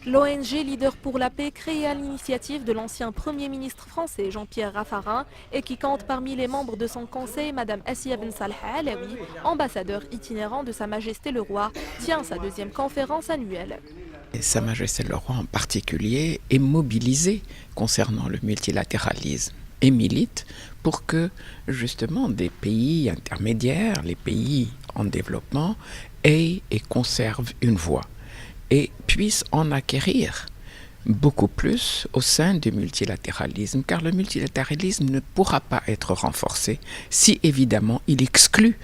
L'ONG Leader pour la paix, créée à l'initiative de l'ancien Premier ministre français Jean-Pierre Raffarin et qui compte parmi les membres de son conseil Madame Assia Ben Saleh Alaoui, ambassadeur itinérant de Sa Majesté le Roi, tient sa deuxième conférence annuelle. Et Sa Majesté le Roi en particulier est mobilisé concernant le multilatéralisme et milite pour que justement des pays intermédiaires, les pays en développement, aient et conservent une voix et puissent en acquérir beaucoup plus au sein du multilatéralisme, car le multilatéralisme ne pourra pas être renforcé si évidemment il exclut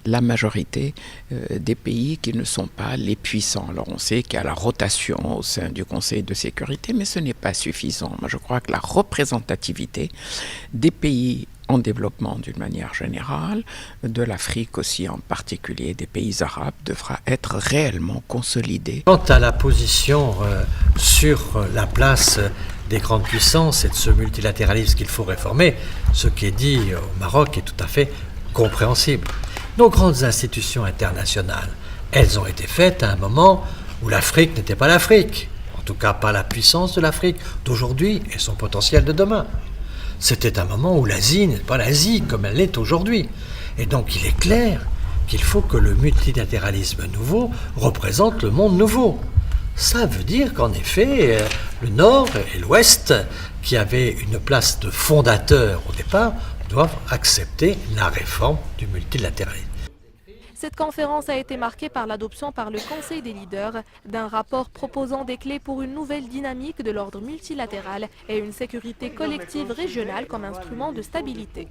la majorité des pays qui ne sont pas les puissants. Alors on sait qu'il y a la rotation au sein du Conseil de sécurité, mais ce n'est pas suffisant. Moi je crois que la représentativité des pays en développement d'une manière générale, de l'Afrique aussi en particulier, des pays arabes, devra être réellement consolidée. Quant à la position sur la place des grandes puissances et de ce multilatéralisme qu'il faut réformer, ce qui est dit au Maroc est tout à fait compréhensible. Nos grandes institutions internationales, elles ont été faites à un moment où l'Afrique n'était pas l'Afrique, en tout cas pas la puissance de l'Afrique d'aujourd'hui et son potentiel de demain. C'était un moment où l'Asie n'est pas l'Asie comme elle l'est aujourd'hui. Et donc il est clair qu'il faut que le multilatéralisme nouveau représente le monde nouveau. Ça veut dire qu'en effet, le Nord et l'Ouest, qui avaient une place de fondateur au départ, doivent accepter la réforme du multilatéralisme. Cette conférence a été marquée par l'adoption par le Conseil des leaders d'un rapport proposant des clés pour une nouvelle dynamique de l'ordre multilatéral et une sécurité collective régionale comme instrument de stabilité.